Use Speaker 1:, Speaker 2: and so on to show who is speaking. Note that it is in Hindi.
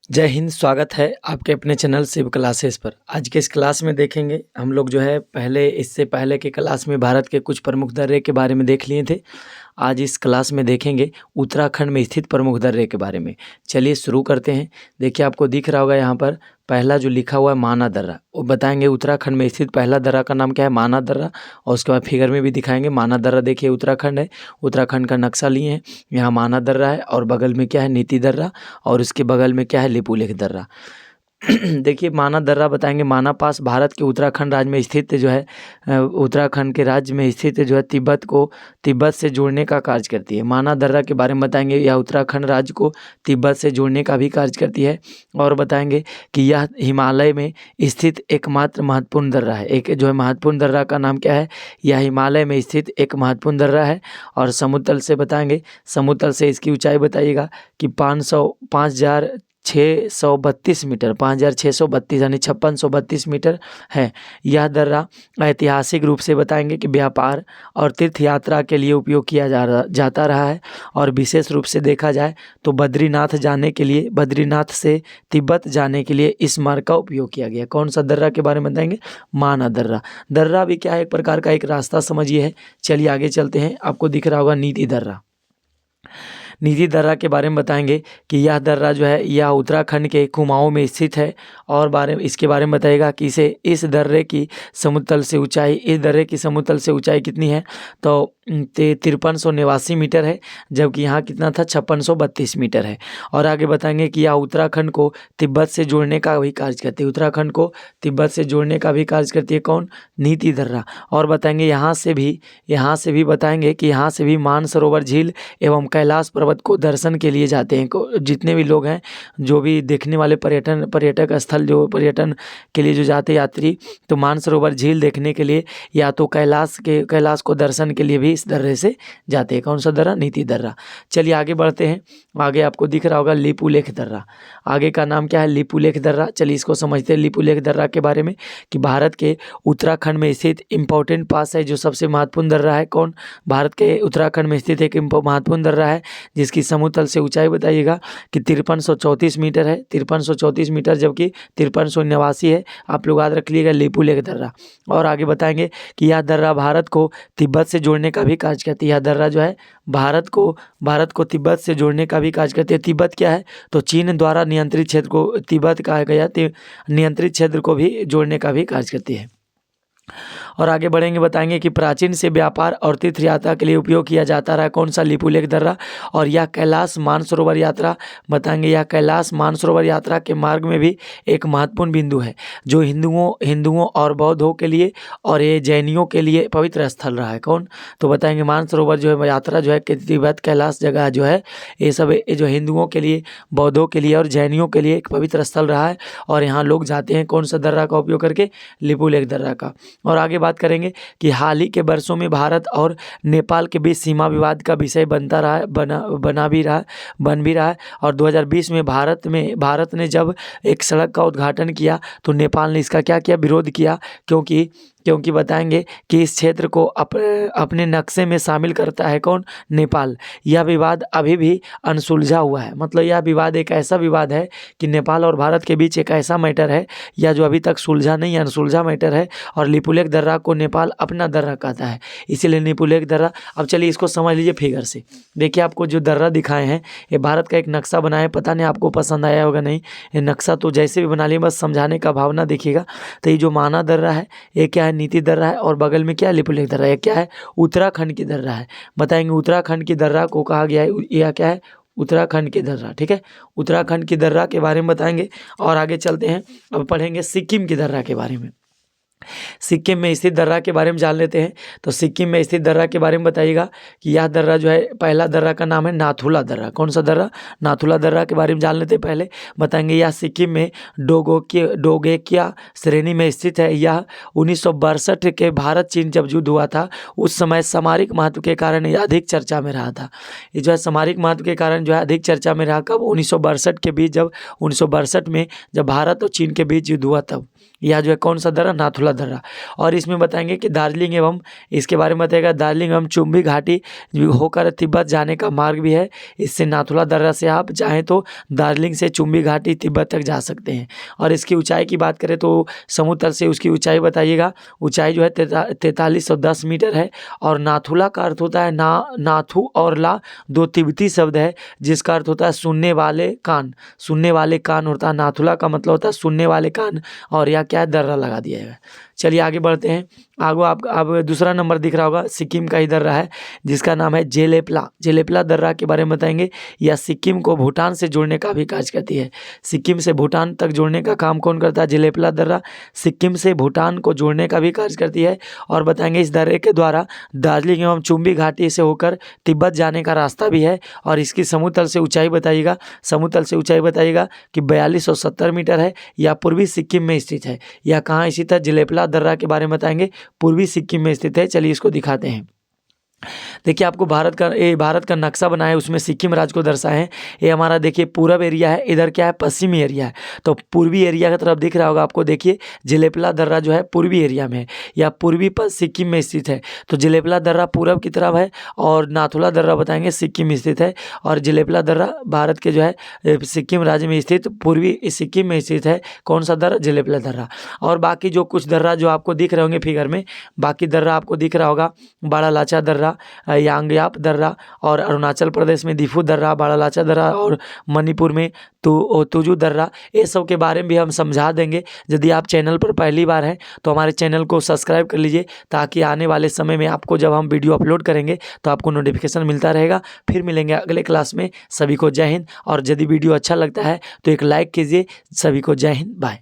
Speaker 1: जय हिंद। स्वागत है आपके अपने चैनल शिव क्लासेस पर। आज के इस क्लास में देखेंगे हम लोग जो है इससे पहले के क्लास में भारत के कुछ प्रमुख दर्रे के बारे में देख लिए थे। आज इस क्लास में देखेंगे उत्तराखंड में स्थित प्रमुख दर्रे के बारे में। चलिए शुरू करते हैं। देखिए आपको दिख रहा होगा यहाँ पर पहला जो लिखा हुआ है माना दर्रा, वो बताएंगे उत्तराखंड में स्थित पहला दर्रा का नाम क्या है, माना दर्रा। और उसके बाद फिगर में भी दिखाएंगे माना दर्रा। देखिए उत्तराखंड है, उत्तराखंड का नक्शा लिए हैं, यहाँ माना दर्रा है और बगल में क्या है, नीति दर्रा, और उसके बगल में क्या है, लिपुलेख दर्रा। देखिए माना दर्रा बताएंगे, माना पास भारत के उत्तराखंड राज्य में स्थित जो है, उत्तराखंड के राज्य में स्थित जो है तिब्बत से जोड़ने का कार्य करती है। माना दर्रा के बारे में बताएंगे, यह उत्तराखंड राज्य को तिब्बत से जोड़ने का भी कार्य करती है। और बताएंगे कि यह हिमालय में स्थित एकमात्र महत्वपूर्ण दर्रा है। एक जो है महत्वपूर्ण दर्रा का नाम क्या है, यह हिमालय में स्थित एक महत्वपूर्ण दर्रा है। और समुद्र तल से बताएंगे, समुद्र तल से इसकी ऊंचाई बताइएगा कि 5,632 मीटर, 5,632 यानी 5632 मीटर है। यह दर्रा ऐतिहासिक रूप से बताएंगे कि व्यापार और तीर्थ यात्रा के लिए उपयोग किया जाता रहा है। और विशेष रूप से देखा जाए तो बद्रीनाथ जाने के लिए, बद्रीनाथ से तिब्बत जाने के लिए इस मार्ग का उपयोग किया गया। कौन सा दर्रा के बारे में बताएंगे, माना दर्रा। दर्रा भी क्या है, एक प्रकार का एक रास्ता समझिए है। चलिए आगे चलते हैं। आपको दिख रहा होगा नीति दर्रा। नीति दर्रा के बारे में बताएंगे कि यह दर्रा जो है यह उत्तराखंड के कुमाऊं में स्थित है। और इसके बारे में बताएगा कि इस दर्रे की समुद्र तल से ऊंचाई कितनी है, तो 5389 मीटर है, जबकि यहाँ कितना था, 5632 मीटर है। और आगे बताएंगे कि यह उत्तराखंड को तिब्बत से जोड़ने का भी कार्य करती है। उत्तराखंड को तिब्बत से जोड़ने का भी कार्य करती है कौन, नीति दर्रा। और बताएंगे यहाँ से भी बताएंगे कि यहाँ से भी मानसरोवर झील एवं कैलाश पर्वत को दर्शन के लिए जाते हैं। जितने भी लोग हैं, जो भी देखने वाले पर्यटक स्थल, जो पर्यटन के लिए जो जाते यात्री, तो मानसरोवर झील देखने के लिए या तो कैलाश को दर्शन के लिए भी इस दर्रे से जाते हैं। कौन सा दर्रा, नीति दर्रा। चलिए आगे बढ़ते हैं। आगे आपको दिख रहा होगा लिपुलेख दर्रा। आगे का नाम क्या है, लिपुलेख दर्रा। चलिए इसको समझते हैं लिपुलेख दर्रा के बारे में कि भारत के उत्तराखंड में स्थित इम्पोर्टेंट पास है, जो सबसे महत्वपूर्ण दर्रा है। कौन, भारत के उत्तराखंड में स्थित एक महत्वपूर्ण दर्रा है, जिसकी समुद्र तल से ऊंचाई बताइएगा कि 5334 मीटर है, 5334 मीटर, जबकि 5389 है। आप लोग याद रख लीजिएगा लिपुलेख दर्रा। और आगे बताएंगे कि यह दर्रा भारत को तिब्बत से जोड़ने का भी कार्य करती है। यह दर्रा जो है भारत को तिब्बत से जोड़ने का भी कार्य करती है। तिब्बत क्या है, तो चीन द्वारा नियंत्रित क्षेत्र को तिब्बत कहा गया, नियंत्रित क्षेत्र को भी जोड़ने का भी कार्य करती है। और आगे बढ़ेंगे, बताएंगे कि प्राचीन से व्यापार और तीर्थ यात्रा के लिए उपयोग किया जाता रहा कौन सा, लिपुलेख दर्रा। और यह कैलाश मानसरोवर यात्रा बताएंगे, यह कैलाश मानसरोवर यात्रा के मार्ग में भी एक महत्वपूर्ण बिंदु है, जो हिंदुओं और बौद्धों के लिए और ये जैनियों के लिए पवित्र स्थल रहा है। कौन, तो बताएंगे मानसरोवर जो है यात्रा जो है तिब्बत कैलाश जगह जो है, ये सब ये जो हिंदुओं के लिए, बौद्धों के लिए और जैनियों के लिए एक पवित्र स्थल रहा है। और यहाँ लोग जाते हैं कौन सा दर्रा का उपयोग करके, लिपुलेख दर्रा का। और आगे बात करेंगे कि हाल ही के वर्षों में भारत और नेपाल के बीच सीमा विवाद का विषय बन भी रहा है। और 2020 में भारत ने जब एक सड़क का उद्घाटन किया, तो नेपाल ने इसका क्या किया, विरोध किया, क्योंकि बताएंगे कि इस क्षेत्र को अपने नक्शे में शामिल करता है कौन, नेपाल। यह विवाद अभी भी अनसुलझा हुआ है। मतलब यह विवाद एक ऐसा विवाद है कि नेपाल और भारत के बीच एक ऐसा मैटर है, या जो अभी तक सुलझा नहीं, अनसुलझा मैटर है। और लिपुलेख दर्रा को नेपाल अपना दर्रा कहता है, इसीलिए लिपुलेख दर्रा। अब चलिए इसको समझ लीजिए फिगर से। देखिए आपको जो दर्रा दिखाए हैं, ये भारत का एक नक्शा बनाया है, पता नहीं आपको पसंद आया होगा नहीं। ये नक्शा तो जैसे भी बना लिए, बस समझाने का भावना देखिएगा। तो ये जो माना दर्रा है, ये क्या है, नीति दर्रा है। और बगल में क्या है, लिपुलेख दर्रा। ये क्या है, उत्तराखंड की दर्रा है। बताएंगे उत्तराखंड की दर्रा को कहा गया है, यह क्या है, उत्तराखंड की दर्रा। ठीक है, उत्तराखंड की दर्रा के बारे में बताएंगे। और आगे चलते हैं, अब पढ़ेंगे सिक्किम की दर्रा के बारे में। सिक्किम में स्थित दर्रा के बारे में जान लेते हैं। तो सिक्किम में स्थित दर्रा के बारे में बताइएगा कि यह दर्रा जो है, पहला दर्रा का नाम है नाथुला दर्रा। कौन सा दर्रा, नाथुला दर्रा के बारे में जान लेते हैं पहले। बताएंगे यह सिक्किम में डोगेकिया श्रेणी में स्थित है। यह 1962 के भारत चीन जब युद्ध हुआ था, उस समय सामरिक महत्व के कारण यह अधिक चर्चा में रहा था। ये जो है सामरिक महत्व के कारण जो है अधिक चर्चा में रहा, कब, 1962 में जब भारत और चीन के बीच युद्ध हुआ, तब यह जो है कौन सा दर्रा, नाथुला नाथुला दर्रा। और इसमें बताएंगे कि दार्जिलिंग एवं इसके बारे में बताएगा, दार्जिलिंग एवं चुम्बी घाटी होकर तिब्बत जाने का मार्ग भी है। इससे नाथुला दर्रा से आप चाहें तो दार्जिलिंग से चुम्बी घाटी तिब्बत तक जा सकते हैं। और इसकी ऊंचाई की बात करें तो समुद्र तल से उसकी ऊंचाई बताइएगा, ऊंचाई जो है 4310 मीटर है। और नाथुला का अर्थ होता है नाथु और ला दो तिब्बती शब्द है जिसका अर्थ होता है सुनने वाले कान। सुनने वाले कान होता है नाथुला का मतलब होता है सुनने वाले कान। और यह क्या है, दर्रा लगा दिया है। चलिए आगे बढ़ते हैं। आगे आप दूसरा नंबर दिख रहा होगा, सिक्किम का ही दर्रा है जिसका नाम है जेलेपला। जेलेपला दर्रा के बारे में बताएंगे। यह सिक्किम को भूटान से जोड़ने का भी कार्य करती है। सिक्किम से भूटान तक जोड़ने का काम कौन करता है? जेलेपला दर्रा सिक्किम से भूटान को जोड़ने का भी कार्य करती है। और बताएंगे इस दर्रे के द्वारा दार्जिलिंग एवं चुम्बी घाटी से होकर तिब्बत जाने का रास्ता भी है। और इसकी समुद्र तल से ऊंचाई बताइएगा, समुद्र तल से ऊंचाई बताइएगा कि 4270 मीटर है। यह पूर्वी सिक्किम में स्थित है। यह कहाँ स्थित है? जेलेपला दर्रा के बारे में बताएंगे, पूर्वी सिक्किम में स्थित है। चलिए इसको दिखाते हैं। देखिए आपको भारत का नक्शा बनाया है, उसमें सिक्किम राज्य को दर्शाए हैं। ये हमारा देखिए पूरब एरिया है, इधर क्या है पश्चिमी एरिया है। तो पूर्वी एरिया की तरफ दिख रहा होगा आपको, देखिए जेलेपला दर्रा जो है पूर्वी एरिया में है या पूर्वी सिक्किम में स्थित है। तो जेलेपला दर्रा पूरब की तरफ है और नाथुला दर्रा बताएंगे सिक्किम में स्थित है। और जेलेपला दर्रा भारत के जो है सिक्किम राज्य में स्थित पूर्वी सिक्किम में स्थित है। कौन सा दर्रा? जेलेपला दर्रा। और बाकी जो कुछ दर्रा जो आपको दिख रहे होंगे फिगर में, बाकी दर्रा आपको दिख रहा होगा बड़ा लाचा दर्रा, यांगयाप दर्रा, और अरुणाचल प्रदेश में दिफू दर्रा, बड़ा लाचा दर्रा, और मणिपुर में तुजू दर्रा। ये सब के बारे में भी हम समझा देंगे। यदि आप चैनल पर पहली बार हैं तो हमारे चैनल को सब्सक्राइब कर लीजिए ताकि आने वाले समय में आपको जब हम वीडियो अपलोड करेंगे तो आपको नोटिफिकेशन मिलता रहेगा। फिर मिलेंगे अगले क्लास में। सभी को जय हिंद। और यदि वीडियो अच्छा लगता है तो एक लाइक कीजिए। सभी को जय हिंद, बाय।